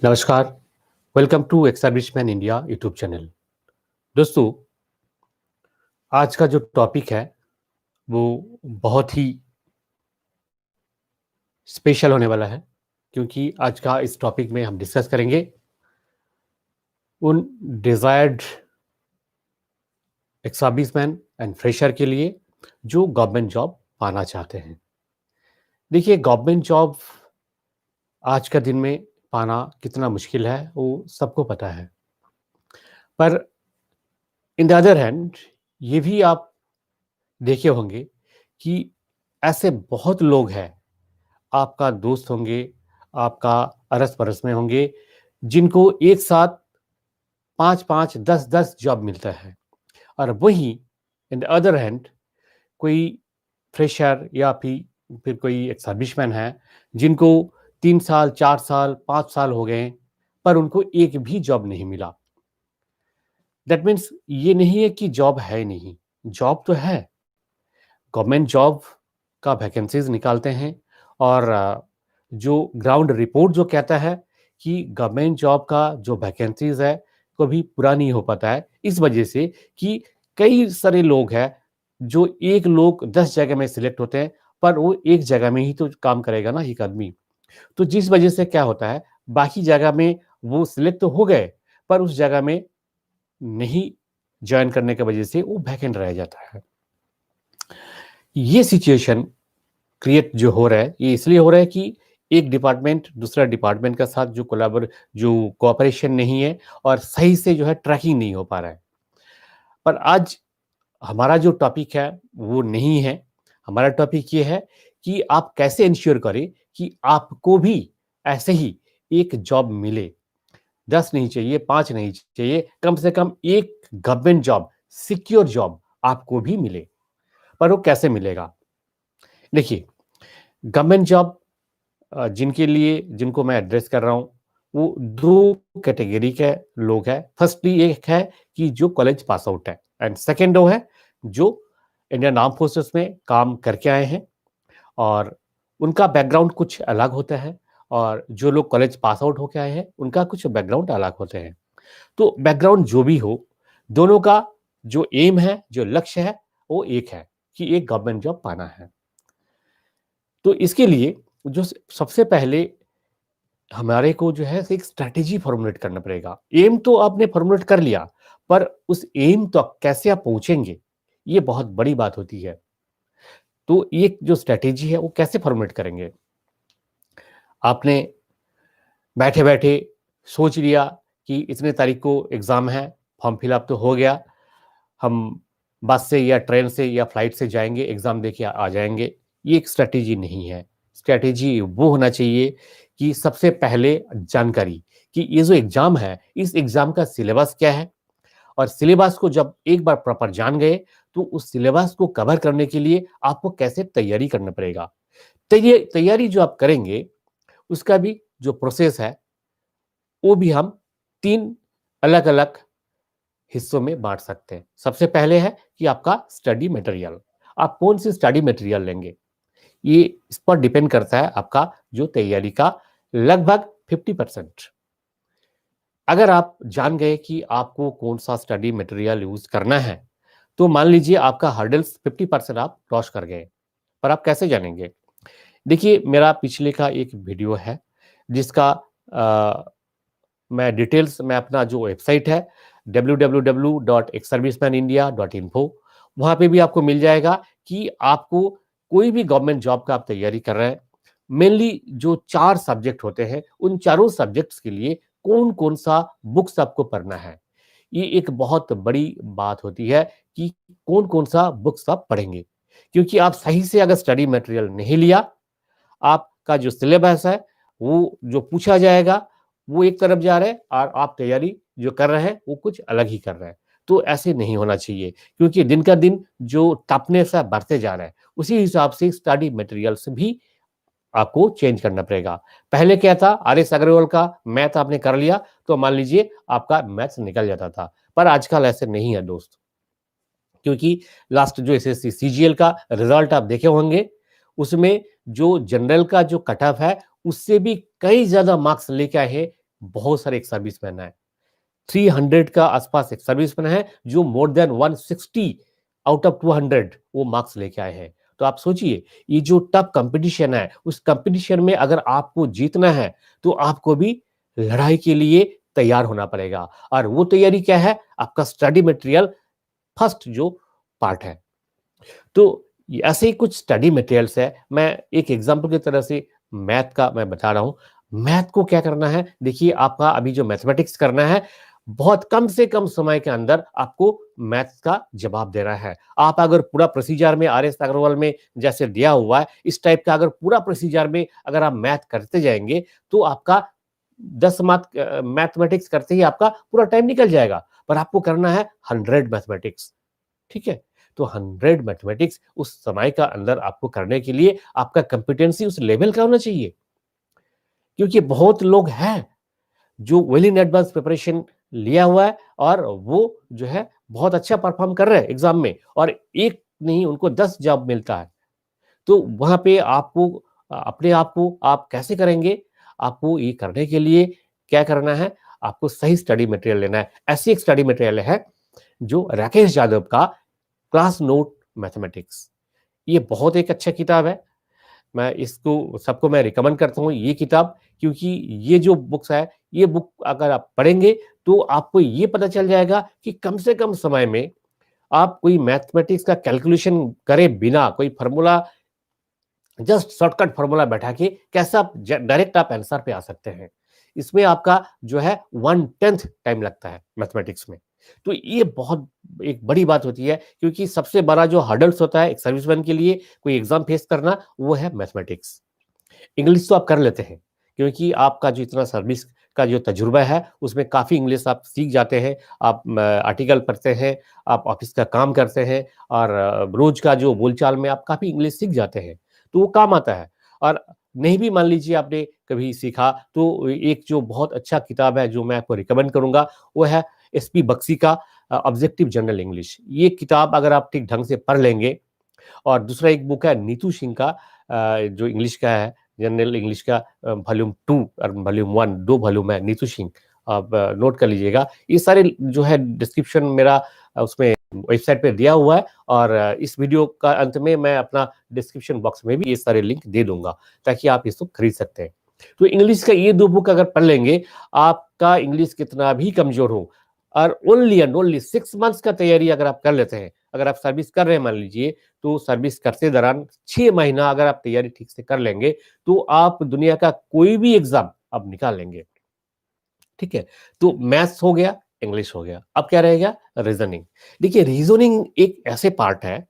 नमस्कार। Welcome to ex serviceman India YouTube channel. दोस्तों, आज का जो टॉपिक है वो बहुत ही स्पेशल होने वाला है, क्योंकि आज का इस टॉपिक में हम डिस्कस करेंगे उन डिजायर्ड एक्सर्विसमैन एंड फ्रेशर के लिए जो गवर्नमेंट जॉब पाना चाहते हैं। देखिए, गवर्नमेंट जॉब आज का दिन में पाना कितना मुश्किल है वो सबको पता है, पर इन द अदर हैंड ये भी आप देखे होंगे कि ऐसे बहुत लोग हैं, आपका दोस्त होंगे, आपका अड़स-पड़ोस में होंगे, जिनको एक साथ 5-5, 10-10 जॉब मिलता है। और वहीं इन द अदर हैंड कोई फ्रेशर या फिर कोई एक सर्विसमैन है, जिनको 3 साल, 4 साल, 5 साल हो गए, पर उनको एक भी जॉब नहीं मिला। दैट मीन्स ये नहीं है कि जॉब है नहीं, जॉब तो है। गवर्नमेंट जॉब का वैकेंसीज निकालते हैं और जो ग्राउंड रिपोर्ट जो कहता है कि गवर्नमेंट जॉब का जो वैकेंसीज है कभी पूरा नहीं हो पाता है, इस वजह से कि कई सारे लोग हैं, जो एक लोग 10 जगह में सिलेक्ट होते हैं, पर वो एक जगह में ही तो काम करेगा ना एक आदमी। तो जिस वजह से क्या होता है, बाकी जगह में वो सिलेक्ट तो हो गए, पर उस जगह में नहीं जॉइन करने की वजह से वो वैकेंट रह जाता है। ये सिचुएशन क्रिएट जो हो रहा है, ये इसलिए हो रहा है कि एक डिपार्टमेंट दूसरा डिपार्टमेंट के साथ जो कोऑपरेशन नहीं है और सही से जो है ट्रैकिंग नहीं हो पा रहा है। पर आज हमारा जो टॉपिक है वो नहीं है। हमारा टॉपिक ये है कि आप कैसे इंश्योर करें कि आपको भी ऐसे ही एक जॉब मिले। 10 नहीं चाहिए, 5 नहीं चाहिए, कम से कम एक गवर्नमेंट जॉब, सिक्योर जॉब आपको भी मिले। पर वो कैसे मिलेगा? देखिए, गवर्नमेंट जॉब जिनको मैं एड्रेस कर रहा हूँ, वो 2 कैटेगरी के लोग हैं। फर्स्टली एक है कि जो कॉलेज पास आउट है एंड सेकंड वो है जो इंडियन आर्म फोर्सेस में काम करके आए हैं और उनका बैकग्राउंड कुछ अलग होता है और जो लोग कॉलेज पास आउट होके आए हैं, उनका कुछ बैकग्राउंड अलग होते हैं। तो बैकग्राउंड जो भी हो, दोनों का जो एम है, जो लक्ष्य है, वो एक है कि एक गवर्नमेंट जॉब पाना है। तो इसके लिए जो सबसे पहले हमारे को जो है एक स्ट्रैटेजी फॉर्मुलेट करना पड़ेगा। एम तो आपने फॉर्मुलेट कर लिया, पर उस एम तक कैसे आप पहुंचेंगे, ये बहुत बड़ी बात होती है। तो ये जो स्ट्रैटेजी है वो कैसे फॉर्मुलेट करेंगे? आपने बैठे बैठे सोच लिया कि इतने तारीख को एग्जाम है, फॉर्म फिलअप तो हो गया, हम बस से या ट्रेन से या फ्लाइट से जाएंगे, एग्जाम देके आ जाएंगे। ये एक स्ट्रैटेजी नहीं है। स्ट्रैटेजी वो होना चाहिए कि सबसे पहले जानकारी कि ये जो एग्जाम है, इस एग्जाम का सिलेबस क्या है और सिलेबस को जब एक बार प्रॉपर जान गए, तो उस सिलेबस को कवर करने के लिए आपको कैसे तैयारी करना पड़ेगा। तैयारी जो आप करेंगे, उसका भी जो प्रोसेस है, वो भी हम 3 अलग-अलग हिस्सों में बाँट सकते हैं। सबसे पहले है कि आपका स्टडी मटेरियल। आप कौन-सी स्टडी मटेरियल लेंगे? ये इस पर डिपेंड करता है आपका जो तैयारी का लगभग 50%। अगर आप जान गए कि आपको कौन-सा स्टडी मटेरियल यूज़ करना है, तो मान लीजिए आपका हर्डल्स 50% आप क्रॉस कर गए। पर आप कैसे जानेंगे? देखिए, मेरा पिछले का एक वीडियो है जिसका मैं अपना जो वेबसाइट है www.exservicemanindia.info, वहाँ पे भी आपको मिल जाएगा कि आपको कोई भी गवर्नमेंट जॉब का आप तैयारी कर रहे हैं, मेनली जो 4 सब्जेक्ट होते हैं, उन चारों सब्जेक्ट्स के लिए कौन-कौन सा बुक्स आपको पढ़ना है। ये एक बहुत बड़ी बात होती है कि कौन-कौन सा बुक्स आप पढ़ेंगे। क्योंकि आप सही से अगर स्टडी मटेरियल नहीं लिया, आपका जो सिलेबस है, वो जो पूछा जाएगा, वो एक तरफ जा रहा है और आप तैयारी जो कर रहे हैं, वो कुछ अलग ही कर रहे हैं। तो ऐसे नहीं होना चाहिए, क्योंकि दिन का दिन जो टफनेस है बढ़ते जा रहा है, उसी हिसाब से स्टडी मटेरियल्स भी आपको चेंज करना पड़ेगा। पहले क्या था, आर.एस. अग्रवाल का मैथ आपने कर लिया, तो मान लीजिए आपका मैथ्स निकल जाता था। पर आजकल ऐसे नहीं है दोस्त, क्योंकि लास्ट जो एसएससी सीजीएल का रिजल्ट आप देखे होंगे, उसमें जो जनरल का जो कट ऑफ है, उससे भी कई ज़्यादा मार्क्स लेके आए हैं बहुत सारे एक सर्विसमैन है, 300 का आसपास एक सर्विसमैन है जो मोर देन 160 आउट ऑफ 200 वो मार्क्स लेके आए हैं। तो आप सोचिए, ये जो टफ कंपटीशन है, उस कंपटीशन में अगर आपको जीतना है तो आपको भी लड़ाई के लिए तैयार होना पड़ेगा। और वो तैयारी क्या है? आपका स्टडी मटेरियल फर्स्ट जो पार्ट है। तो ऐसे ही कुछ स्टडी मटेरियल्स है। मैं एक एग्जांपल की तरह से मैथ का मैं बता रहा हूं। मैथ को क्या करना है? देखिए, आपका अभी जो मैथमेटिक्स करना है, बहुत कम से कम समय के अंदर आपको मैथ्स का जवाब देना है। आप अगर पूरा प्रोसीजर में आर एस अग्रवाल में जैसे दिया हुआ है, इस टाइप का अगर पूरा प्रोसीजर में अगर आप मैथ करते जाएंगे तो आपका 10 मार्क मैथमेटिक्स करते ही आपका पूरा टाइम निकल जाएगा। पर आपको करना है 100 मैथमेटिक्स। ठीक है? तो 100 मैथमेटिक्स उस समय का अंदर आपको करने के लिए आपका कंपिटेंसी उस लेवल का होना चाहिए। क्योंकि बहुत लोग हैं जो वेल इन एडवांस प्रिपरेशन लिया हुआ है और वो जो है बहुत अच्छा परफॉर्म कर रहे हैं एग्जाम में, और एक नहीं उनको 10 जॉब मिलता है। तो वहां पे आपको अपने आप को आप कैसे करेंगे? आपको ये करने के लिए क्या करना है? आपको सही स्टडी मटेरियल लेना है। ऐसी एक स्टडी मटेरियल है जो राकेश यादव का क्लास नोट मैथमेटिक्स। ये बहुत एक अच्छा किताब है। मैं इसको सबको मैं रिकमेंड करता हूँ ये किताब, क्योंकि ये जो बुक्स है, ये बुक अगर आप पढ़ेंगे तो आपको ये पता चल जाएगा कि कम से कम समय में आप कोई मैथमेटिक्स का कैलकुलेशन करे बिना कोई फार्मूला, जस्ट शॉर्टकट फार्मूला बैठा के कैसे आप डायरेक्ट आप आंसर पे आ सकते हैं। इसमें आपका जो है 1/10 टाइम लगता है मैथमेटिक्स में। तो ये बहुत एक बड़ी बात होती है, क्योंकि सबसे बड़ा जो हर्डल्स होता है एक सर्विसमैन के लिए कोई एग्जाम फेस करना, वो है मैथमेटिक्स। इंग्लिश तो आप कर लेते हैं, क्योंकि आपका जो इतना सर्विस का जो तजुर्बा है उसमें काफ़ी इंग्लिश आप सीख जाते हैं। आप आर्टिकल पढ़ते हैं, आप ऑफिस का काम करते हैं, और रोज का जो बोलचाल में आप काफ़ी इंग्लिश सीख जाते हैं, तो वो काम आता है। और नहीं भी मान लीजिए आपने कभी सीखा, तो एक जो बहुत अच्छा किताब है जो मैं आपको रिकमेंड करूंगा, वो है एसपी बख्शी का ऑब्जेक्टिव जनरल इंग्लिश। ये किताब अगर आप ठीक ढंग से पढ़ लेंगे, और दूसरा एक बुक है नीतू सिंह का जो इंग्लिश का है, जनरल इंग्लिश का वॉल्यूम 2 और वॉल्यूम 1, 2 वॉल्यूम है नीतू सिंह। आप नोट कर लीजिएगा। ये सारे जो है डिस्क्रिप्शन मेरा उसमें वेबसाइट पे दिया हुआ है, और इस वीडियो का अंत में मैं अपना डिस्क्रिप्शन बॉक्स में भी ये सारे लिंक दे दूंगा, ताकि आप इसको खरीद सकते हैं। तो इंग्लिश का ये 2 बुक अगर पढ़ लेंगे, आपका इंग्लिश कितना भी कमजोर हो, और ओनली एंड ओनली 6 मंथ्स का तैयारी अगर आप कर लेते हैं, अगर आप सर्विस कर रहे हैं मान लीजिए, तो सर्विस करते दौरान 6 महीना अगर आप तैयारी ठीक से कर लेंगे, तो आप दुनिया का कोई भी एग्जाम आप निकाल लेंगे। ठीक है? तो मैथ्स हो गया, इंग्लिश हो गया, अब क्या रहेगा? रीजनिंग। देखिए, रीजनिंग एक ऐसे पार्ट है,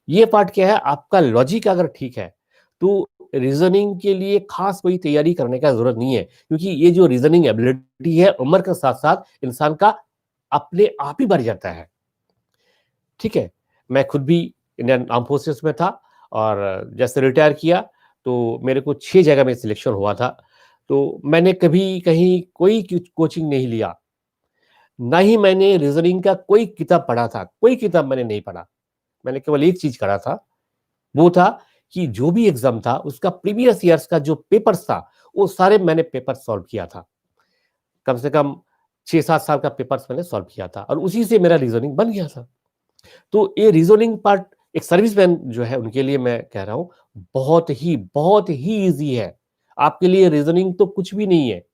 ये पार्ट क्या है, आपका लॉजिक अगर ठीक है तो रीजनिंग के लिए खास कोई तैयारी करने का जरूरत नहीं है, क्योंकि ये जो रीजनिंग एबिलिटी है उम्र के साथ साथ इंसान का अपने आप ही बढ़ जाता है। ठीक है? मैं खुद भी इंडियन आर्म फोर्सेस में था, और जैसे रिटायर किया तो मेरे को 6 जगह में सिलेक्शन हुआ था। तो मैंने कभी कहीं कोई कोचिंग नहीं लिया, ना ही मैंने रीजनिंग का कोई किताब पढ़ा था, कोई किताब मैंने नहीं पढ़ा। मैंने केवल एक चीज करा था, वो था कि जो भी एग्जाम था उसका प्रीवियस ईयर्स का जो पेपर्स था, वो सारे मैंने पेपर सॉल्व किया था। कम से कम 6-7 साल का पेपर्स मैंने सॉल्व किया था, और उसी से मेरा रीजनिंग बन गया था। तो ये रीजनिंग पार्ट एक सर्विसमैन जो है उनके लिए मैं कह रहा हूं, बहुत ही इजी है। आपके लिए रीजनिंग तो कुछ भी नहीं है।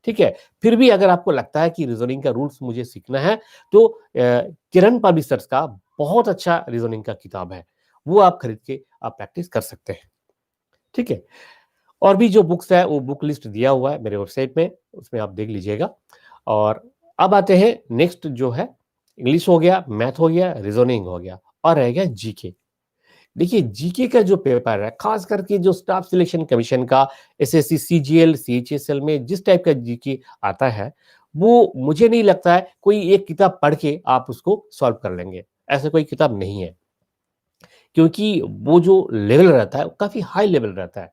ठीक है? फिर भी अगर आपको लगता है कि रीजनिंग का रूल्स मुझे सीखना है, तो किरण पब्लिशर्स का बहुत अच्छा रीजनिंग का किताब है, वो आप खरीद के आप प्रैक्टिस कर सकते हैं। ठीक है? और भी जो बुक्स है वो बुक लिस्ट दिया हुआ है मेरे वेबसाइट में, उसमें आप देख लीजिएगा। और अब आते हैं नेक्स्ट जो है, इंग्लिश हो गया, मैथ हो गया, रीजनिंग हो गया, और रह गया जीके। देखिए, जीके का जो पेपर है, खास करके जो स्टाफ सिलेक्शन कमीशन का एसएससी, सीजीएल, सीएचएसएल में जिस टाइप का जीके आता है, वो मुझे नहीं लगता है कोई एक किताब पढ़ के आप उसको सॉल्व कर लेंगे। ऐसा कोई किताब नहीं है, क्योंकि वो जो लेवल रहता है वो काफी हाई लेवल रहता है।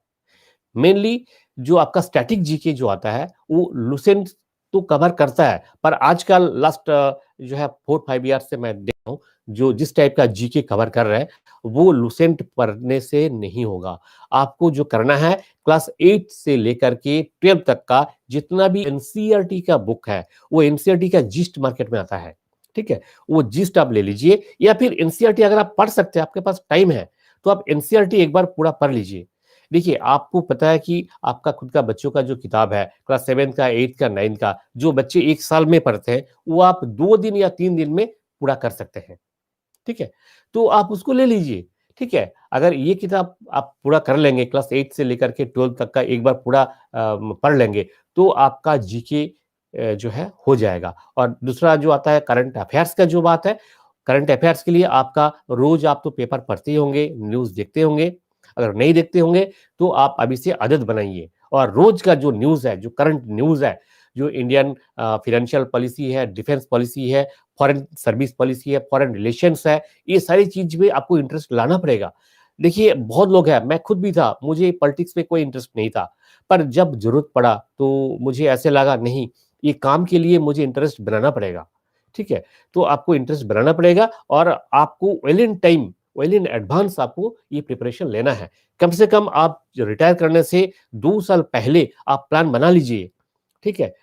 मेनली जो आपका स्टैटिक जीके जो आता है वो लुसेंट तो कवर करता है, पर आजकल लास्ट जो है 4-5 ईयर से मैं देख रहा हूँ, जो जिस टाइप का जीके कवर कर रहे हैं, वो लुसेंट पढ़ने से नहीं होगा। आपको जो करना है, क्लास 8 से लेकर के 12 तक का जितना भी एनसीईआरटी का बुक है, वो एनसीईआरटी का जिस्ट मार्केट में आता है, ठीक है? वो जिस्ट आप ले लीजिए, या फिर एनसीईआरटी अगर आप पढ़ सकते हैं, आपके पास टाइम है, तो आप एनसीईआरटी एक बार पूरा पढ़ लीजिए। देखिए, आपको पता है कि आपका खुद का बच्चों का जो किताब है, क्लास 7 का, 8 का, 9 का, जो बच्चे 1 साल में पढ़ते हैं, वो आप 2 दिन या 3 दिन में पूरा कर सकते हैं, ठीक है? तो आप उसको ले लीजिए, ठीक है? अगर ये किताब आप पूरा कर लेंगे, क्लास 8 से लेकर के 12 तक का एक बार पूरा पढ़ लेंगे, तो आपका जीके जो है हो जाएगा। और दूसरा जो आता है करंट अफेयर्स का जो बात है, करंट अफेयर्स के लिए आपका रोज़ आप तो पेपर पढ़ते ही होंगे, न्यूज़ देखते होंगे। अगर नहीं देखते होंगे, तो आप अभी से आदत बनाइए और रोज़ का जो न्यूज़ है, जो करंट न्यूज़ है, जो इंडियन फाइनेंशियल पॉलिसी है, डिफेंस पॉलिसी है, फॉरेन सर्विस पॉलिसी है, फॉरेन रिलेशंस है, ये सारी चीज़ में आपको इंटरेस्ट लाना पड़ेगा। देखिए, बहुत लोग हैं, मैं खुद भी था, मुझे पॉलिटिक्स में कोई इंटरेस्ट नहीं था, पर जब ज़रूरत पड़ा, तो मुझे ऐसे लगा नहीं, ये काम के लिए मुझे इंटरेस्ट बनाना पड़ेगा, ठीक है? तो आपको इंटरेस्ट बनाना पड़ेगा और आपको well in time, well in advance आपको ये प्रिपरेशन लेना है। कम से कम आप रिटायर करने से 2 साल पहले आप प्लान बना लीजिए, ठीक है?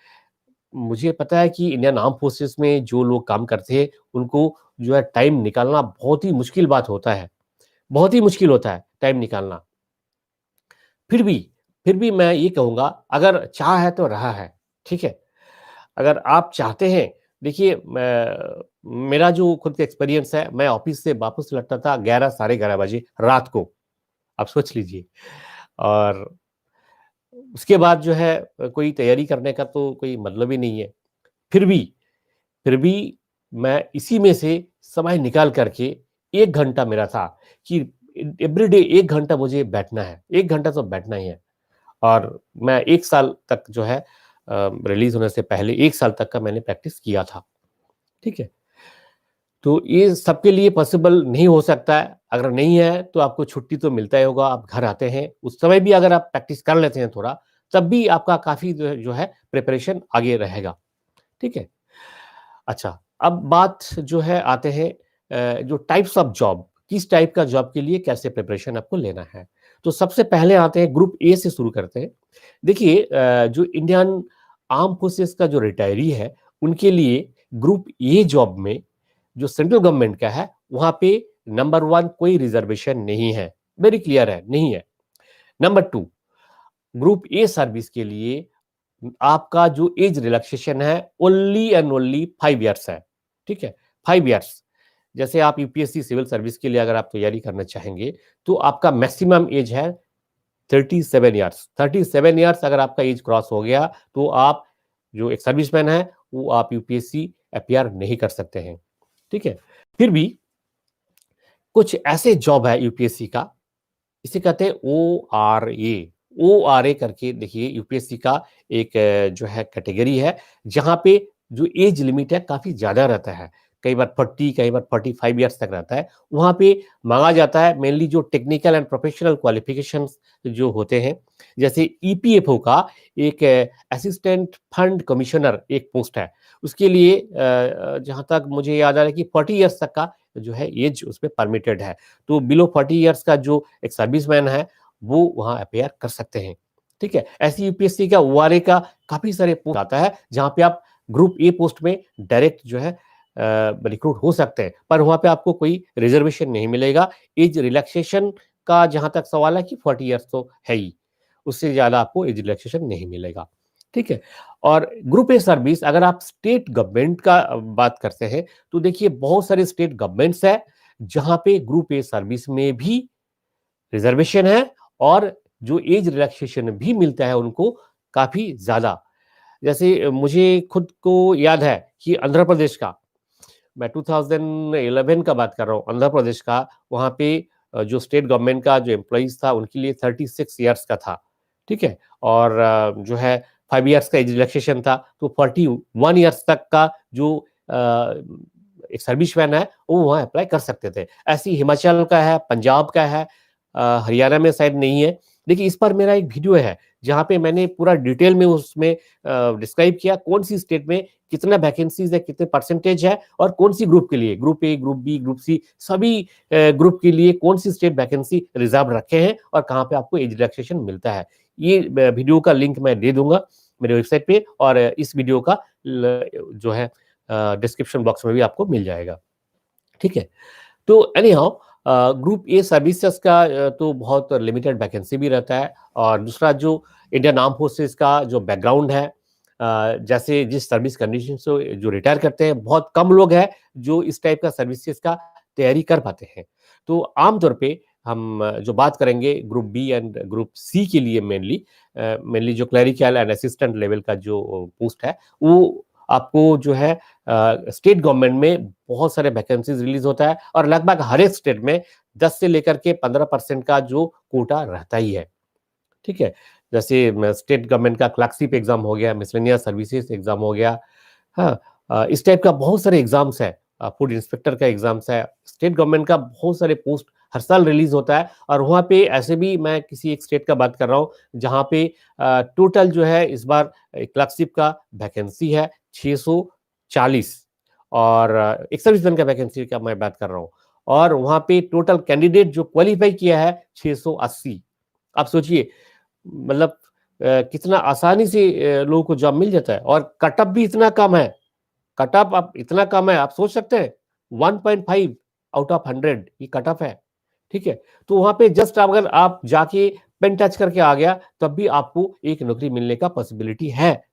मुझे पता है कि इंडियन आर्म फोर्सेस में जो लोग काम करते हैं, उनको जो है टाइम निकालना बहुत ही मुश्किल बात होता है। बहुत ही मुश्किल होता है टाइम निकालना। फिर भी फिर भी मैं ये कहूँगा, अगर चाह है तो राह है, ठीक है? अगर आप चाहते हैं, देखिए मेरा जो खुद का एक्सपीरियंस है, मैं ऑफिस से वापस लौटता था 11 साढ़े 11 बजे रात को, आप सोच लीजिए। और उसके बाद जो है कोई तैयारी करने का तो कोई मतलब ही नहीं है। फिर भी फिर भी मैं इसी में से समय निकाल करके 1 घंटा मेरा था कि एवरीडे 1 घंटा मुझे बैठना है, 1 घंटा तो बैठना ही है। और मैं 1 साल तक जो है रिलीज़ होने से पहले 1 साल तक का मैंने प्रैक्टिस किया था, ठीक है? तो ये सबके लिए पॉसिबल नहीं हो सकता है, अगर नहीं है तो आपको छुट्टी तो मिलता ही होगा, आप घर आते हैं, उस समय भी अगर आप प्रैक्टिस कर लेते हैं थोड़ा, तब भी आपका काफ़ी जो है प्रिपरेशन आगे रहेगा, ठीक है? अच्छा, अब बात जो है आते हैं जो टाइप्स ऑफ जॉब, किस टाइप का जॉब के लिए कैसे प्रिपरेशन आपको लेना है। तो सबसे पहले आते हैं ग्रुप ए से शुरू करते हैं। देखिए जो इंडियन आर्म फोर्सेस का जो रिटायरी है, उनके लिए ग्रुप ए जॉब में जो सेंट्रल गवर्नमेंट का है, वहाँ पे नंबर 1 कोई रिजर्वेशन नहीं है, वेरी क्लियर है, नहीं है। नंबर 2 ग्रुप ए सर्विस के लिए आपका जो एज रिलैक्सेशन है ओनली एंड ओनली 5 इयर्स है, ठीक है? 5 इयर्स। जैसे आप यूपीएससी सिविल सर्विस के लिए अगर आप तैयारी करना चाहेंगे, तो आपका मैक्सिमम एज है 37 इयर्स। 37 इयर्स अगर आपका एज क्रॉस हो गया, तो आप जो एक सर्विसमैन है, वो आप यूपीएससी अपीयर नहीं कर सकते हैं, ठीक है? फिर भी कुछ ऐसे जॉब है यूपीएससी का, इसे कहते हैं ओआरए। ओआरए करके देखिए यूपीएससी का एक जो है कैटेगरी है, जहाँ पे जो एज लिमिट है काफ़ी ज़्यादा रहता है। कई बार 40, कई बार 45 इयर्स तक रहता है। वहाँ पे माँगा जाता है मेनली जो टेक्निकल एंड प्रोफेशनल क्वालिफ़िकेशंस जो होते हैं, जैसे ईपीएफओ का एक असिस्टेंट फंड कमिश्नर एक पोस्ट है। उसके लिए जहाँ तक मुझे याद आ रहा है कि 40 इयर्स तक का जो है एज उसमें परमिटेड है। तो बिलो 40 इयर्स का जो एक सर्विसमैन है, वो वहाँ अपीयर कर सकते हैं, ठीक है? ऐसे यूपीएससी का ओआरए का काफ़ी सारे पोस्ट आता है, जहाँ पे आप ग्रुप ए पोस्ट में डायरेक्ट जो है रिक्रूट हो सकते हैं, पर वहाँ पे आपको कोई रिजर्वेशन नहीं मिलेगा। एज रिलैक्सेशन का जहाँ तक सवाल है कि 40 इयर्स तो है ही, उससे ज़्यादा आपको एज रिलैक्सेशन नहीं मिलेगा, ठीक है? और ग्रुप ए सर्विस अगर आप स्टेट गवर्नमेंट का बात करते हैं, तो देखिए बहुत सारे स्टेट गवर्नमेंट्स हैं, जहाँ पे ग्रुप ए सर्विस में भी रिजर्वेशन है और जो एज रिलैक्सेशन भी मिलता है उनको काफ़ी ज़्यादा। जैसे मुझे खुद को याद है कि आंध्र प्रदेश का, मैं 2011 का बात कर रहा हूँ, आंध्र प्रदेश का, वहाँ पे जो स्टेट गवर्नमेंट का जो एम्प्लॉइज़ था, उनके लिए 36 इयर्स का था, ठीक है? और जो है 5 इयर्स का एज रिलैक्सेशन था, तो 41 इयर्स तक का जो एक सर्विसमैन है, वो वहाँ अप्लाई कर सकते थे। ऐसे ही हिमाचल का है, पंजाब का है, हरियाणा में शायद नहीं है। देखिए, इस पर मेरा एक वीडियो है, जहाँ पे मैंने पूरा डिटेल में उसमें डिस्क्राइब किया कौन सी स्टेट में कितना वैकेंसीज है, कितने परसेंटेज है और कौन सी ग्रुप के लिए, group A, group B, group C, सभी ग्रुप के लिए कौन सी स्टेट वैकेंसी रिजर्व रखे हैं और कहाँ पे आपको एज रिलैक्सेशन मिलता है। ये वीडियो का लिंक मैं दे दूंगा मेरे वेबसाइट पे, और इस वीडियो का जो है डिस्क्रिप्शन बॉक्स में भी आपको मिल जाएगा। ठीक है, तो any how group A services का तो बहुत लिमिटेड वैकेंसी भी रहता है, और दूसरा जो इंडियन आर्म फोर्सेस का जो बैकग्राउंड है, जैसे जिस सर्विस कंडीशन से जो रिटायर करते हैं, बहुत कम लोग हैं जो इस टाइप का सर्विसेज का तैयारी कर पाते हैं। तो आमतौर पे हम जो बात करेंगे group B and group C के लिए, मेनली जो क्लरिकल एंड असिस्टेंट लेवल का जो पोस्ट है, वो आपको जो है स्टेट गवर्नमेंट में बहुत सारे वैकेंसीज रिलीज होता है, और लगभग हर एक स्टेट में 10 से लेकर के 15% का जो कोटा रहता ही है। ठीक है, जैसे स्टेट गवर्नमेंट का क्लर्कशिप एग्जाम हो गया, मिसलेनियस सर्विसेज एग्जाम हो गया, हाँ, इस टाइप का बहुत सारे एग्जाम्स है, फूड इंस्पेक्टर का एग्जाम्स है, स्टेट गवर्नमेंट का बहुत सारे पोस्ट हर साल रिलीज होता है। और वहाँ पे ऐसे भी मैं किसी एक स्टेट का बात कर रहा हूँ जहाँ पे टोटल जो है इस बार क्लर्कशिप का वैकेंसी है 640, और एक सर्विसमैन का वैकेंसी का मैं बात कर रहा हूँ, और वहाँ पे टोटल कैंडिडेट जो क्वालिफाई किया है 680। आप सोचिए, मतलब कितना आसानी से लोगों को जॉब मिल जाता है, और कट ऑफ भी इतना कम है। कट ऑफ आप इतना कम है, आप सोच सकते हैं 1.5 आउट ऑफ 100 ये कट ऑफ है। ठीक है, तो वहां पे जस्ट अगर आप जाके पेन टच करके आ गया तब भी आपको एक नौकरी मिलने का पॉसिबिलिटी है।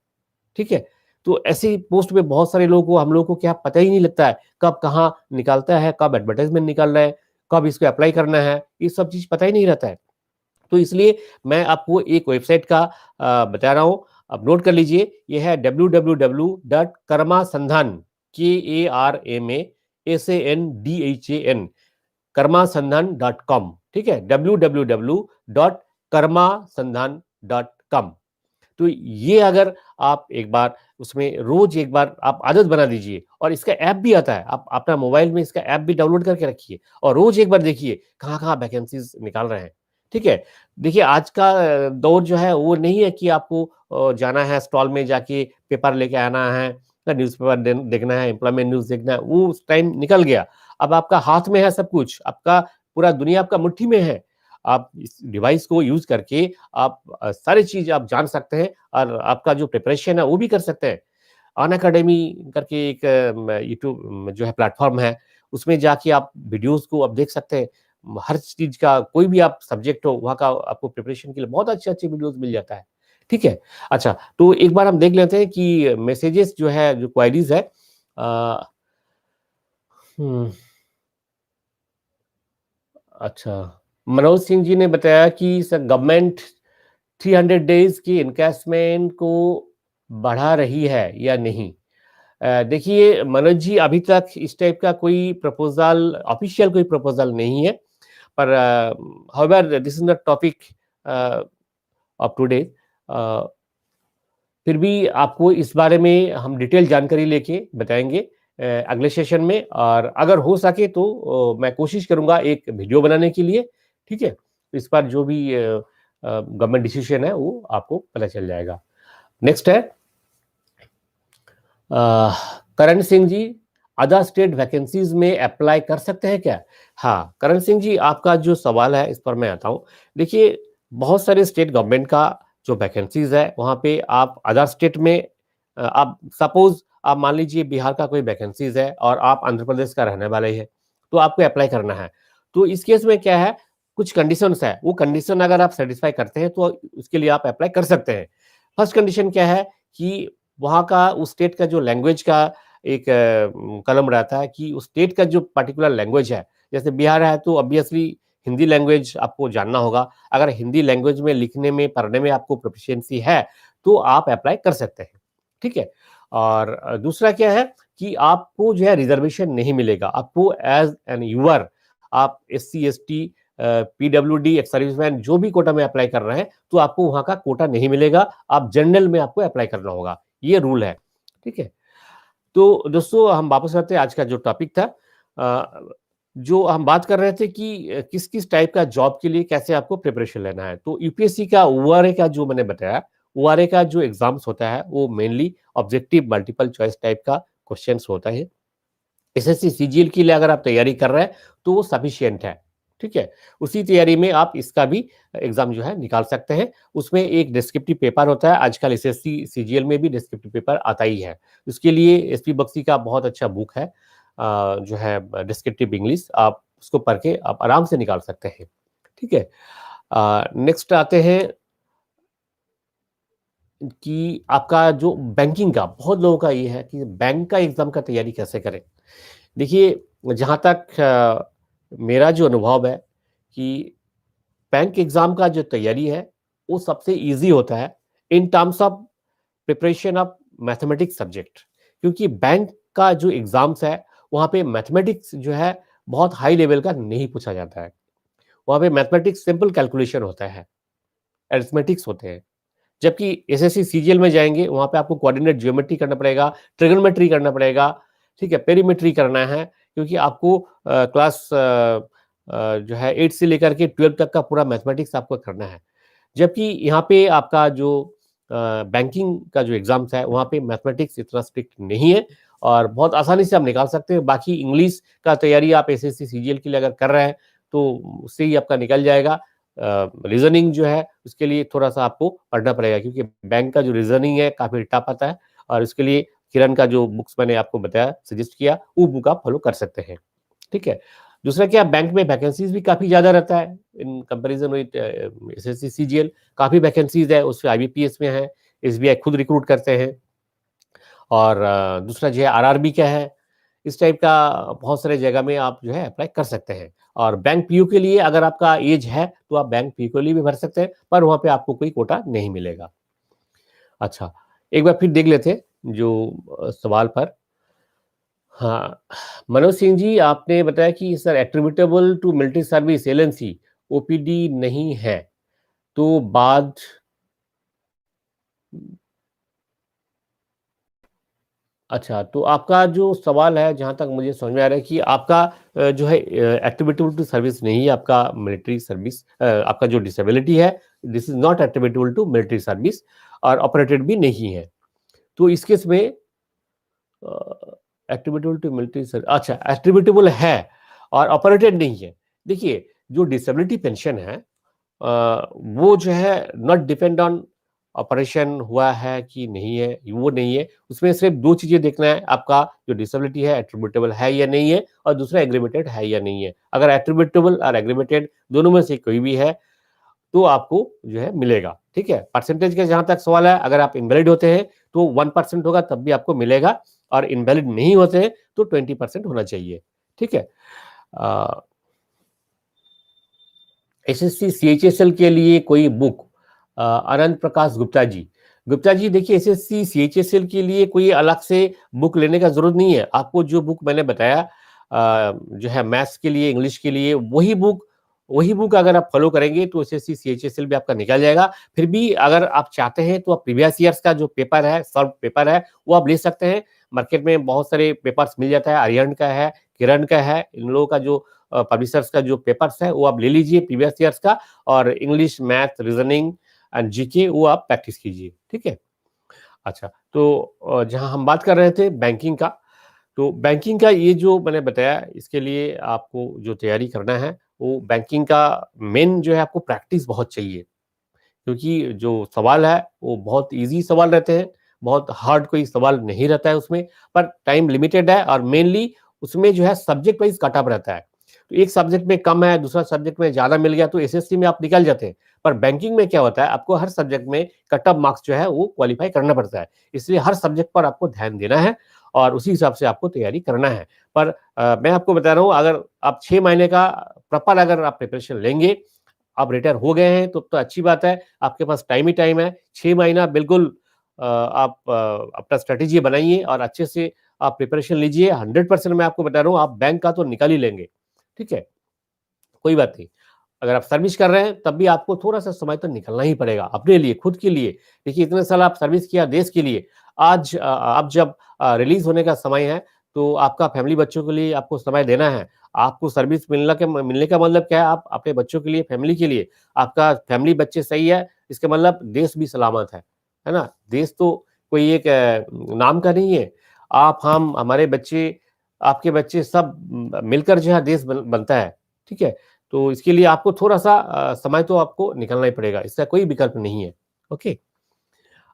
ठीक है, तो ऐसी पोस्ट में बहुत सारे लोगों को, हम लोगों को क्या पता ही नहीं लगता है कब कहाँ निकालता है, कब एडवर्टाइजमेंट निकाल रहा है, कब इसको अप्लाई करना है, ये सब चीज पता ही नहीं रहता है। तो इसलिए मैं आपको एक वेबसाइट का बता रहा हूँ, आप नोट कर लीजिए। ये है www.karmasandhan, KARMASANDHAN, karmasandhan.com। ठीक है, www.karmasandhan.com। तो ये अगर आप एक बार उसमें रोज एक बार आप आदत बना दीजिए, और इसका ऐप भी आता है, आप अपना मोबाइल में इसका ऐप भी डाउनलोड करके रखिए, और रोज एक बार देखिए कहाँ कहाँ वैकेंसीज निकाल रहे हैं। ठीक है, देखिए आज का दौर जो है वो नहीं है कि आपको जाना है स्टॉल में जाके पेपर लेके आना है, न्यूज़पेपर देखना है, एम्प्लॉयमेंट न्यूज देखना है, वो टाइम निकल गया। अब आपका हाथ में है सब कुछ, आपका पूरा दुनिया आपका मुट्ठी में है। आप इस डिवाइस को यूज करके आप सारी चीज आप जान सकते हैं, और आपका जो प्रिपरेशन है वो भी कर सकते हैं। अन अकेडमी करके एक यूट्यूब जो है प्लेटफॉर्म है, उसमें जाके आप वीडियोस को आप देख सकते हैं। हर चीज का कोई भी आप सब्जेक्ट हो वहाँ का आपको प्रिपरेशन के लिए बहुत अच्छे अच्छे वीडियोस मिल जाता है। ठीक है, अच्छा, तो एक बार हम देख लेते हैं कि मैसेजेस जो है, जो क्वेरीज है। अ, हम्म, अच्छा, मनोज सिंह जी ने बताया कि सर गवर्नमेंट 300 डेज की इनकेसमेंट को बढ़ा रही है या नहीं। देखिए मनोज जी, अभी तक इस टाइप का कोई प्रपोजल, ऑफिशियल कोई प्रपोजल नहीं है, पर however this is not topic of today. फिर भी आपको इस बारे में हम डिटेल जानकारी लेके बताएंगे अगले सेशन में, और अगर हो सके तो मैं कोशिश करूंगा एक वीडियो बनाने के लिए। ठीक है, इस पर जो भी गवर्नमेंट डिसीजन है वो आपको पता चल जाएगा। नेक्स्ट है Karan Singh ji, other state vacancies में अप्लाई कर सकते हैं क्या? हाँ करण सिंह जी, आपका जो सवाल है इस पर मैं आता हूँ। देखिए बहुत सारे स्टेट गवर्नमेंट का जो वैकेंसीज है वहाँ पे आप अदर स्टेट में आप सपोज आप मान लीजिए बिहार का कोई वैकेंसीज है और आप आंध्र प्रदेश का रहने वाले हैं, तो आपको अप्लाई करना है। तो इस केस में क्या है, कुछ कंडीशंस है, वो कंडीशन अगर आप सेटिस्फाई करते हैं तो उसके लिए आप अप्लाई कर सकते हैं। फर्स्ट कंडीशन क्या है कि वहाँ का उस स्टेट का जो लैंग्वेज का एक कलम रहता है कि उस स्टेट का जो पर्टिकुलर लैंग्वेज है, जैसे बिहार है तो ऑब्वियसली हिंदी लैंग्वेज आपको जानना होगा। अगर हिंदी लैंग्वेज में लिखने में पढ़ने में आपको प्रोफिशिएंसी है तो आप अप्लाई कर सकते हैं। ठीक है, और दूसरा क्या है कि आपको जो है रिजर्वेशन नहीं मिलेगा, आपको एज एन यूआर, आप SC ST PWD ex serviceman जो भी कोटा में अप्लाई कर रहे हैं तो आपको वहां का कोटा नहीं मिलेगा, आप जनरल में आपको अप्लाई करना होगा, ये रूल है। ठीक है, तो दोस्तों हम वापस आते हैं आज का जो टॉपिक था। जो हम बात कर रहे थे कि किस-किस टाइप का जॉब के लिए कैसे आपको प्रिपरेशन लेना है। तो यूपीएससी का ओआरए का जो मैंने बताया, ओआरए का जो एग्ज़ाम्स होता है, वो mainly objective multiple choice type का क्वेश्चन्स होता है। एसएससी सीजीएल के लिए अगर आप तैयारी कर रहे हैं, तो वो सफिशिएंट है, ठीक है? उसी तैयारी में आप इसका भी एग्ज़ाम जो है निकाल सकते हैं। उसमें एक डिस्क्रिप्टिव पेपर होता है, आजकल एसएससी सीजीएल में भी डिस्क्रिप्टिव पेपर आता ही है। उसके लिए एसपी बख्शी का बहुत अच्छा बुक है जो है डिस्क्रिप्टिव इंग्लिश, आप उसको पढ़ के आप आराम से निकाल सकते हैं, ठीक है? नेक्स्ट आते हैं कि आपका जो बैंकिंग का, बहुत लोगों का ये है कि बैंक का एग्ज़ाम का तैयारी कैसे करें? देखिए, जहाँ तक मेरा जो अनुभव है कि बैंक एग्ज़ाम का जो तैयारी है, वो सबसे ईज़ी होता है in terms of preparation of mathematics subject. क्योंकि बैंक का जो एग्ज़ाम्स है, वहाँ पे मैथमेटिक्स जो है, बहुत हाई लेवल का नहीं पूछा जाता है। वहाँ पे मैथमेटिक्स सिंपल कैलकुलेशन होता है, अरिथमेटिक्स होते हैं। जबकि एसएससी सीजीएल में जाएँगे, वहाँ पे आपको कोऑर्डिनेट ज्योमेट्री करना पड़ेगा, ट्रिगोनोमेट्री करना पड़ेगा, ठीक है? पेरीमेट्री करना है, क्योंकि आपको क्लास जो है 8 से लेकर के 12 तक का पूरा मैथमेटिक्स आपको करना है। जबकि यहाँ पे आपका जो बैंकिंग का जो एग्ज़ाम्स है, वहाँ पे मैथमेटिक्स इतना स्ट्रिक्ट नहीं है और बहुत आसानी से आप निकाल सकते हैं। बाकी इंग्लिश का तैयारी आप एसएससी सीजीएल के लिए अगर कर रहे हैं, तो उससे ही आपका निकल जाएगा। रीज़निंग जो है, उसके लिए थोड़ा-सा आपको पढ़ना पड़ेगा क्योंकि बैंक का जो रीज़निंग है, काफ़ी टफ आता है और उसके लिए किरण का जो बुक्स मैंने आपको बताया, सजेस्ट किया, वो बुक आप फ़ॉलो कर सकते हैं। ठीक है? दूसरा क्या बैंक में वैकेंसीज़ भी काफ़ी ज़्यादा रहता है in comparison with SSC CGL काफ़ी वैकेंसीज़ है, उसमें आईबीपीएस में है, एसबीआई खुद रिक्रूट करते हैं और दूसरा जो है आरआरबी का है। इस टाइप का बहुत सारे जगह में आप जो है अप्लाई कर सकते हैं और बैंक पीयू के लिए अगर आपका एज है, तो आप बैंक पीयू के लिए भी भर सकते हैं, पर वहाँ पे आपको कोई कोटा नहीं मिलेगा। अच्छा, एक बार फिर देख लेते हैं जो सवाल पर हाँ, मनोज सिंह जी आपने बताया कि sir attributable to military service LNC OPD नहीं है। तो बाद अच्छा, तो आपका जो सवाल है जहाँ तक मुझे समझ में आ रहा है कि आपका जो है एट्रिब्यूटेबल टू सर्विस नहीं है आपका मिलिट्री सर्विस आपका जो डिसेबिलिटी है this is not attributable to military service और ऑपरेटेड भी नहीं है। तो इस केस में एट्रिब्यूटेबल टू मिलिट्री सर्विस अच्छा एट्रिब्यूटेबल है और ऑपरेटेड नहीं है। देखिए, जो डिसेबिलिटी पेंशन है वो जो है नॉट डिपेंड ऑन ऑपरेशन हुआ है कि नहीं है, वो नहीं है। उसमें सिर्फ 2 चीज़ें देखना है, आपका जो डिसेबिलिटी है एट्रिब्यूटेबल है या नहीं है और दूसरा एग्रीमेटेड है या नहीं है। अगर एट्रिब्यूटेबल और एग्रीमेटेड दोनों में से कोई भी है, तो आपको जो है मिलेगा, ठीक है? परसेंटेज का जहाँ तक सवाल है, अगर आप इनवैलिड होते हैं, तो 1% होगा तब भी आपको मिलेगा और इनवैलिड नहीं होते हैं, तो 20% होना चाहिए, ठीक है? अ एसएससी सीएचएसएल के लिए कोई बुक आनंद प्रकाश गुप्ता जी। गुप्ता जी देखिए एसएससी सीएचएसएल के लिए कोई अलग से बुक लेने का ज़रूरत नहीं है। आपको जो बुक मैंने बताया जो है मैथ्स के लिए, इंग्लिश के लिए वही बुक अगर आप फ़ॉलो करेंगे तो एसएससी सीएचएसएल भी आपका निकल जाएगा। फिर भी अगर आप चाहते हैं तो आप प्रीवियस ईयर्स का जो पेपर है, सॉल्व पेपर है, वो आप ले सकते हैं। मार्केट में बहुत सारे पेपर्स मिल जाता है, आर्यन का है, किरण का है, इन लोगों का जो पब्लिशर्स का जो पेपर्स है वो आप ले लीजिए प्रीवियस ईयर्स का और English, math, reasoning and GK वो आप प्रैक्टिस कीजिए, ठीक है? अच्छा, तो जहाँ हम बात कर रहे थे बैंकिंग का, तो बैंकिंग का ये जो मैंने बताया इसके लिए आपको जो तैयारी करना है, वो बैंकिंग का मेन जो है आपको प्रैक्टिस बहुत चाहिए। क्योंकि जो सवाल है वो बहुत ईज़ी सवाल रहते हैं, बहुत हार्ड कोई सवाल नहीं रहता है उसमें, पर टाइम लिमिटेड है और मेनली उसमें जो है सब्जेक्ट वाइज़ कट ऑफ रहता है। तो एक सब्जेक्ट में कम है, दूसरा सब्जेक्ट में ज़्यादा मिल गया तो एसएससी में आप निकल जाते हैं। पर बैंकिंग में क्या होता है, आपको हर सब्जेक्ट में कट ऑफ मार्क्स जो है वो क्वालीफाई करना पड़ता है। इसलिए हर सब्जेक्ट पर आपको ध्यान देना है और उसी हिसाब से आपको तैयारी करना है। पर मैं आपको बता रहा हूँ अगर आप 6 महीने का प्रॉपर अगर आप प्रिपरेशन लेंगे आप रिटायर हो गए हैं तो अच्छी बात है, आपके पास टाइम ही टाइम है। 6 महीना बिल्कुल आप अपना स्ट्रैटेजी बनाइए और अच्छे से आप प्रिपरेशन लीजिए। 100% मैं आपको बता रहा हूँ, आप बैंक का तो निकाल ही लेंगे, ठीक है? कोई बात नहीं। अगर आप सर्विस कर रहे हैं, तब भी आपको थोड़ा-सा समय तो निकालना ही पड़ेगा, अपने लिए, खुद के लिए। देखिए, इतने साल आप सर्विस किया देश के लिए, आज अब जब रिलीज़ होने का समय है, तो आपका फैमिली बच्चों के लिए आपको समय देना है। आपको सर्विस मिलने का मतलब क्या है? आप अपने बच्चों के लिए, फैमिली के लिए, आपका फैमिली बच्चे सही है, इसका मतलब देश भी सलामत है ना? देश तो कोई एक नाम का नहीं है। आप, हम, हमारे बच्चे, आपके बच्चे सब मिलकर जो है देश बनता है, ठीक है? तो इसके लिए आपको थोड़ा-सा समय तो आपको निकालना ही पड़ेगा, इसका कोई विकल्प नहीं है। ओके?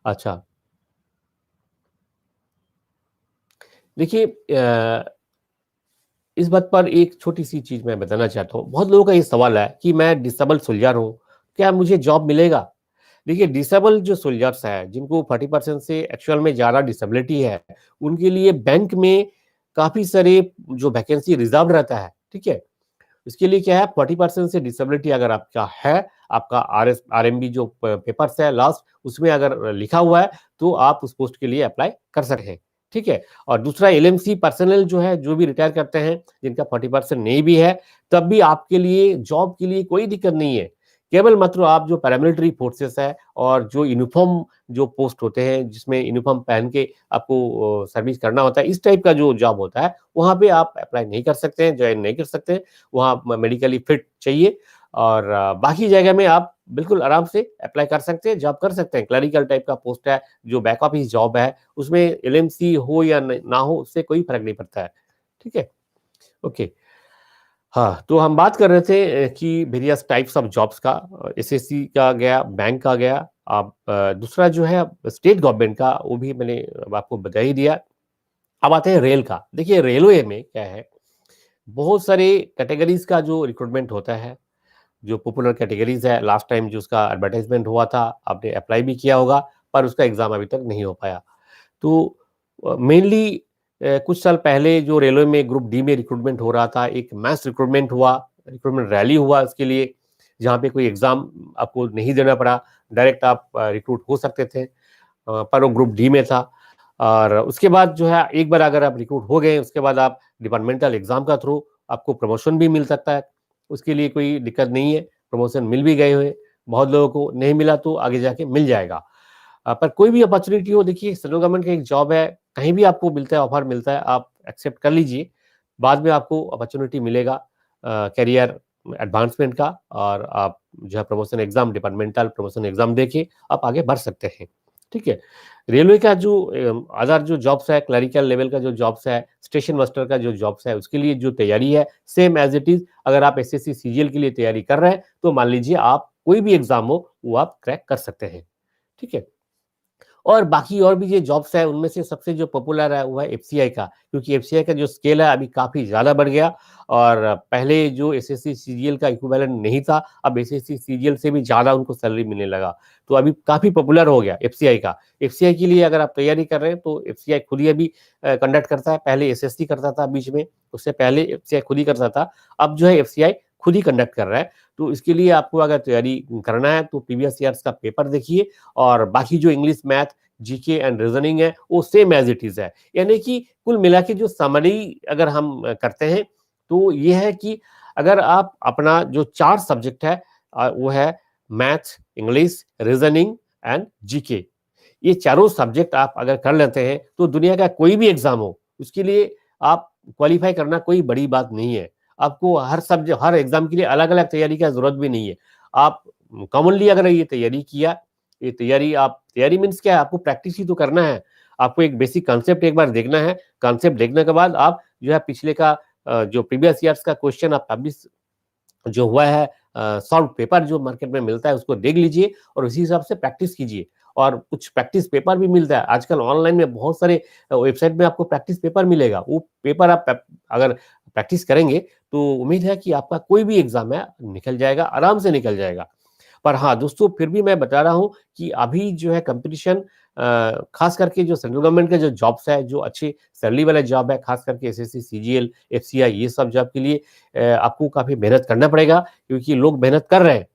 अच्छा, देखिए इस बात पर एक छोटी-सी चीज़ मैं बताना चाहता हूँ। बहुत लोगों का ये सवाल है कि मैं डिसेबल सोल्जर हूँ, क्या मुझे जॉब मिलेगा? देखिए डिसेबल जो सोल्जर्स हैं, जिनको 40% से एक्चुअल में ज़्यादा डिसेबिलिटी है, उनके लिए बैंक में काफ़ी सारे जो वैकेंसी रिज़र्व रहता है, ठीक है? इसके लिए क्या है, 40% से डिसेबिलिटी अगर आपका है, आपका आरएमबी जो पेपर्स है लास्ट, उसमें अगर लिखा हुआ है, तो आप उस पोस्ट के लिए अप्लाई कर सकते हैं, ठीक है? और दूसरा एलएमसी पर्सनल जो है, जो भी रिटायर करते हैं, जिनका 40% नहीं भी है, तब भी आपके लिए जॉब के लिए कोई दिक्कत नहीं है। केवल मात्र आप जो पैरामिलिट्री फोर्सेस है और जो यूनिफॉर्म जो पोस्ट होते हैं, जिसमें यूनिफॉर्म पहन के आपको सर्विस करना होता है, इस टाइप का जो जॉब होता है, वहाँ पे आप अप्लाई नहीं कर सकते हैं, जॉइन नहीं कर सकते हैं। वहाँ मेडिकली फिट चाहिए और बाकी जगह में आप बिल्कुल आराम से अप्लाई कर सकते हैं, जॉब कर सकते हैं। क्लरिकल टाइप का पोस्ट है, जो बैक ऑफिस जॉब है, उसमें एलएमसी हो या ना हो, उससे कोई फ़र्क नहीं पड़ता है। ठीक है? ओके। हाँ, तो हम बात कर रहे थे कि वेरियस टाइप्स ऑफ जॉब्स का, एसएससी का गया, बैंक का गया। अब दूसरा जो है स्टेट गवर्नमेंट का, वो भी मैंने अब आपको बता ही दिया। अब आते हैं रेल का। देखिए रेलवे में क्या है, बहुत सारे कैटेगरीज़ का जो रिक्रूटमेंट होता है, जो पॉपुलर कैटेगरीज़ है, लास्ट टाइम जो उसका एडवर्टाइज़मेंट हुआ था, आपने अप्लाई भी किया होगा, पर उसका एग्ज़ाम अभी तक नहीं हो पाया। तो मेनली कुछ साल पहले जो रेलवे में ग्रुप डी में रिक्रूटमेंट हो रहा था, एक मास रिक्रूटमेंट हुआ, रिक्रूटमेंट रैली हुआ इसके लिए, जहाँ पे कोई एग्ज़ाम आपको नहीं देना पड़ा, डायरेक्ट आप रिक्रूट हो सकते थे। पर वो ग्रुप डी में था और उसके बाद जो है एक बार अगर आप रिक्रूट हो गए, उसके बाद आप डिपार्टमेंटल एग्ज़ाम का थ्रू आपको प्रमोशन भी मिल सकता है। उसके लिए कोई दिक्कत नहीं है, प्रमोशन मिल भी गए हुए, बहुत लोगों को नहीं मिला तो आगे जाके मिल जाएगा। पर कोई भी अपॉर्च्युनिटी हो, देखिए सेंट्रल गवर्नमेंट का एक जॉब है, कहीं भी आपको मिलता है, ऑफर मिलता है, आप एक्सेप्ट कर लीजिए। बाद में आपको अपॉर्च्युनिटी मिलेगा करियर एडवांसमेंट का और आप जो है promotion exam, departmental promotion exam देके आप आगे बढ़ सकते हैं। ठीक है? रेलवे का जो अदर जो जॉब्स है, क्लरिकल लेवल का जो जॉब्स है, स्टेशन मास्टर का जो जॉब्स है, उसके लिए जो तैयारी है, सेम एज़ इट इज़ अगर आप एसएससी, सीजीएल के लिए तैयारी कर रहे हैं, तो मान लीजिए आप कोई भी एग्ज़ाम हो, वो आप क्रैक कर सकते हैं। ठीक है? और बाकी और भी ये जॉब्स है, उनमें से सबसे जो पॉपुलर है वो है एफसीआई का, क्योंकि एफसीआई का जो स्केल है अभी काफ़ी ज़्यादा बढ़ गया और पहले जो एसएससी सीजीएल का इक्विवेलेंट नहीं था, अब एसएससी सीजीएल से भी ज़्यादा उनको सैलरी मिलने लगा। तो अभी काफ़ी पॉपुलर हो गया एफसीआई का। एफसीआई के लिए अगर आप तैयारी कर रहे हैं तो एफसीआई खुद ही अभी कंडक्ट करता है, पहले एसएससी करता था बीच में, उससे पहले एफसीआई खुद ही करता था। अब जो है एफसीआई खुद ही कंडक्ट कर रहा है। तो इसके लिए आपको अगर तैयारी करना है तो प्रीवियस ईयर्स का पेपर देखिए और बाकी जो English, math, GK and reasoning है वो सेम एज इट इज है, यानी कि कुल मिला के जो समरी अगर हम करते हैं तो ये है कि अगर आप अपना जो 4 सब्जेक्ट है वो है math, English, reasoning and GK, ये चारों सब्जेक्ट आप अगर कर लेते हैं तो दुनिया का कोई भी एग्जाम हो उसके लिए आप क्वालिफाई करना कोई बड़ी बात नहीं है। आपको हर सब्जेक्ट, हर एग्जाम के लिए अलग अलग तैयारी की जरूरत भी नहीं है। आप कॉमनली अगर ये तैयारी किया, ये तैयारी आप, तैयारी मीन्स क्या है, आपको प्रैक्टिस ही तो करना है। आपको एक बेसिक कॉन्सेप्ट एक बार देखना है, कॉन्सेप्ट देखने के बाद आप जो है पिछले का जो प्रीवियस ईयर्स का क्वेश्चन आप पब्लिश जो हुआ है, सॉल्व पेपर जो मार्केट में मिलता है उसको देख लीजिए और उसी हिसाब से प्रैक्टिस कीजिए। और कुछ प्रैक्टिस पेपर भी मिलता है आजकल ऑनलाइन में, बहुत सारे वेबसाइट में आपको प्रैक्टिस पेपर मिलेगा। वो पेपर आप अगर प्रैक्टिस करेंगे तो उम्मीद है कि आपका कोई भी एग्जाम है निकल जाएगा, आराम से निकल जाएगा। पर हाँ दोस्तों, फिर भी मैं बता रहा हूँ कि अभी जो है कंपटीशन खास करके जो सेंट्रल गवर्नमेंट के जो जॉब्स है, जो अच्छी सैलरी वाले जॉब है, खास करके एसएससी, सीजीएल, एफसीआई, ये सब जॉब के लिए आपको काफ़ी मेहनत करना पड़ेगा, क्योंकि लोग मेहनत कर रहे हैं।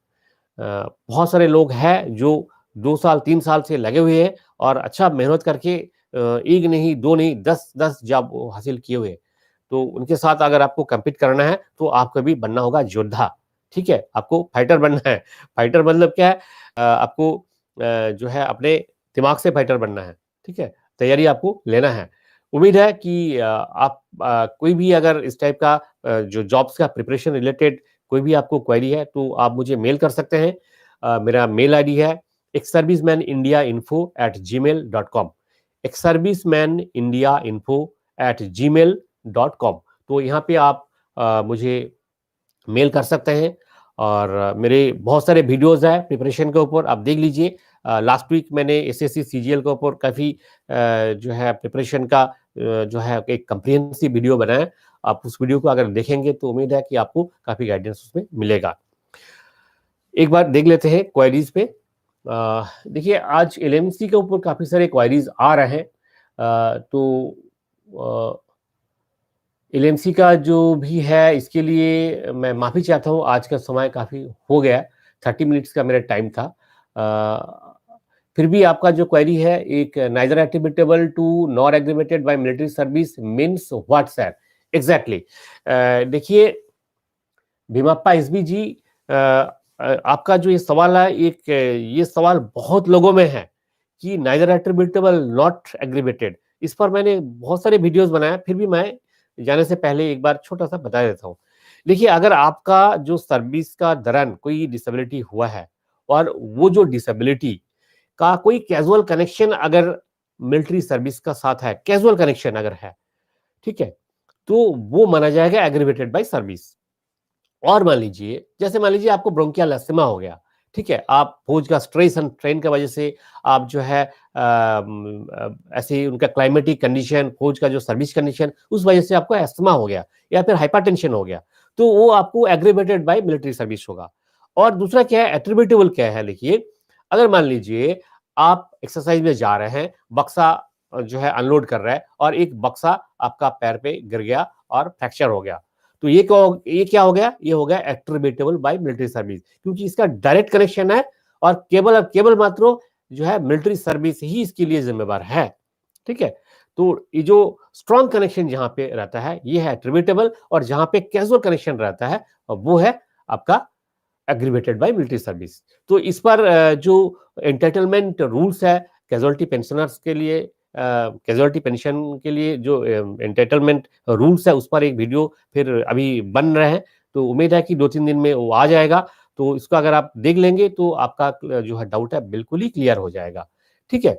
बहुत सारे लोग हैं जो 2 साल, 3 साल से लगे हुए हैं और अच्छा मेहनत करके 1 नहीं, 2 नहीं, 10 जॉब वो हासिल किए हुए हैं। तो उनके साथ अगर आपको कम्पीट करना है तो आपको भी बनना होगा योद्धा, ठीक है? आपको फाइटर बनना है। फाइटर मतलब क्या है? आपको जो है अपने दिमाग से फाइटर बनना है, ठीक है? तैयारी आपको लेना है। उम्मीद है कि आप कोई भी अगर इस टाइप का जो जॉब्स का प्रिपरेशन रिलेटेड कोई भी आपको क्वेरी है तो आप मुझे मेल कर सकते हैं। मेरा मेल आईडी है exservicemanIndia@gmail.com, exservicemanIndia@gmail.com। तो यहाँ पे आप मुझे मेल कर सकते हैं और मेरे बहुत सारे वीडियोस हैं प्रिपरेशन के ऊपर, आप देख लीजिए। लास्ट वीक मैंने एसएससी सीजीएल के ऊपर काफ़ी जो है प्रिपरेशन का जो है एक कम्प्रिहेंसिव वीडियो बनाया। आप उस वीडियो को अगर देखेंगे तो उम्मीद है कि आपको काफ़ी गाइडेंस उसमें मिलेगा। एक बार देख लेते हैं क्वेरीज पे। देखिए आज एलएमसी के ऊपर काफ़ी सारे क्वेरीज आ रहे हैं। तो एलएमसी का जो भी है इसके लिए मैं माफ़ी चाहता हूँ, आज का समय काफ़ी हो गया, 30 मिनट्स का मेरा टाइम था। फिर भी आपका जो क्वेरी है, एक neither attributable to nor aggravated by military service means what sir? Exactly. देखिए भीमाप्पा एसबी जी, आपका जो ये सवाल है, एक ये सवाल बहुत लोगों में है कि नाइदर एट्रिब्यूटेबल नॉट एग्रीवेटेड। इस पर मैंने बहुत सारे वीडियोस बनाए, फिर भी मैं जाने से पहले एक बार छोटा सा बता देता हूँ। देखिए अगर आपका जो सर्विस का दौरान कोई डिसेबिलिटी हुआ है और वो जो डिसेबिलिटी का कोई कैजुअल कनेक्शन अगर मिलिट्री सर्विस का साथ है, कैजुअल कनेक्शन अगर है, ठीक है, तो वो माना जाएगा एग्रीवेटेड बाय सर्विस। और मान लीजिए, जैसे मान लीजिए आपको ब्रोंकियल अस्थमा हो गया, ठीक है, आप फौज का स्ट्रेस एंड ट्रेन की वजह से आप जो है ऐसे ही उनका क्लाइमेटिक कंडीशन, फौज का जो सर्विस कंडीशन, उस वजह से आपको अस्थमा हो गया या फिर हाइपरटेंशन हो गया, तो वो आपको एग्रीवेटेड बाय मिलिट्री सर्विस होगा। और दूसरा क्या है, एट्रीब्यूटेबल क्या है, देखिए अगर मान लीजिए आप एक्सरसाइज में जा रहे हैं, बक्सा जो है अनलोड कर रहा है और एक बक्सा आपका पैर पे गिर गया और फ्रैक्चर हो गया, तो ये क्या हो गया, ये हो गया एट्रीब्यूटेबल बाय मिलिट्री सर्विस, क्योंकि इसका डायरेक्ट कनेक्शन है और केवल मात्र जो है मिलिट्री सर्विस ही इसके लिए जिम्मेवार है, ठीक है। तो ये जो स्ट्रॉन्ग कनेक्शन जहां पे रहता है ये है एट्रीब्यूटेबल, और जहां पे कैजुअल कनेक्शन रहता है वो है आपका एग्रीवेटेड बाय मिलिट्री सर्विस। तो इस पर जो एंटाइटलमेंट रूल्स है कैजुअलिटी पेंशनर्स के लिए, कैजुअलिटी पेंशन के लिए जो एंटाइटलमेंट रूल्स है उस पर एक वीडियो फिर अभी बन रहे हैं, तो उम्मीद है कि 2-3 दिन में वो आ जाएगा। तो इसको अगर आप देख लेंगे तो आपका जो है डाउट है बिल्कुल ही क्लियर हो जाएगा, ठीक है।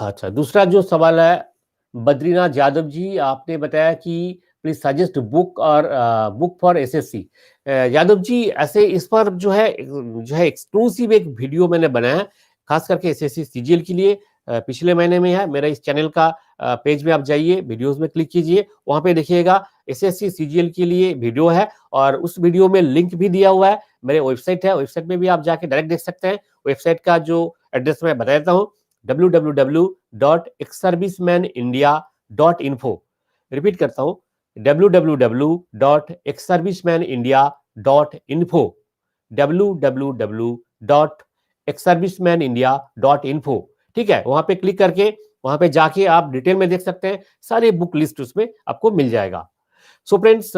अच्छा, दूसरा जो सवाल है, बद्रीनाथ यादव जी, आपने बताया कि प्लीज सजेस्ट बुक और book for SSC. Yadav ji, ऐसे इस पर जो है एक्सक्लूसिव एक वीडियो मैंने बनाया, खास करके एसएससी सीजीएल के लिए। पिछले महीने में है, मेरा इस चैनल का पेज में आप जाइए, वीडियोस में क्लिक कीजिए, वहां पे देखिएगा एसएससी सीजीएल के लिए वीडियो है, और उस वीडियो में लिंक भी दिया हुआ है, मेरे वेबसाइट है, वेबसाइट में भी आप जाके डायरेक्ट देख सकते हैं। वेबसाइट का जो एड्रेस मैं बता देता हूँ, www.exservicemanindia.info। रिपीट करता हूं, www.exservicemanindia.info, www.exservicemanindia.info, ठीक है। वहां पे क्लिक करके वहां पे जाके आप डिटेल में देख सकते हैं, सारे बुक लिस्ट उसमें आपको मिल जाएगा। सो फ्रेंड्स,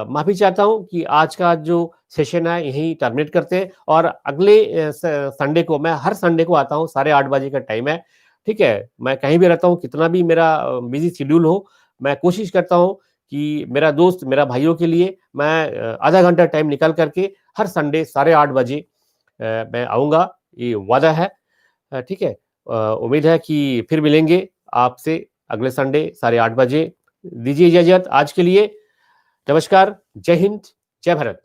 माफी चाहता हूं कि आज का जो सेशन है यही टर्मिनेट करते हैं, और अगले संडे को, मैं हर संडे को आता हूं, 8:30 का टाइम है, ठीक है। मैं कहीं भी रहता हूं, कितना भी मेरा बिजी शेड्यूल हो, मैं कोशिश करता हूं कि मेरा दोस्त, मेरा भाइयों के लिए मैं आधा घंटा टाइम निकाल करके हर संडे 8:30 मैं आऊंगा, ये वादा है, ठीक है। उम्मीद है कि फिर मिलेंगे आपसे अगले संडे 8:30 बजे। दीजिए इजाजत आज के लिए। नमस्कार, जय हिंद, जय भारत।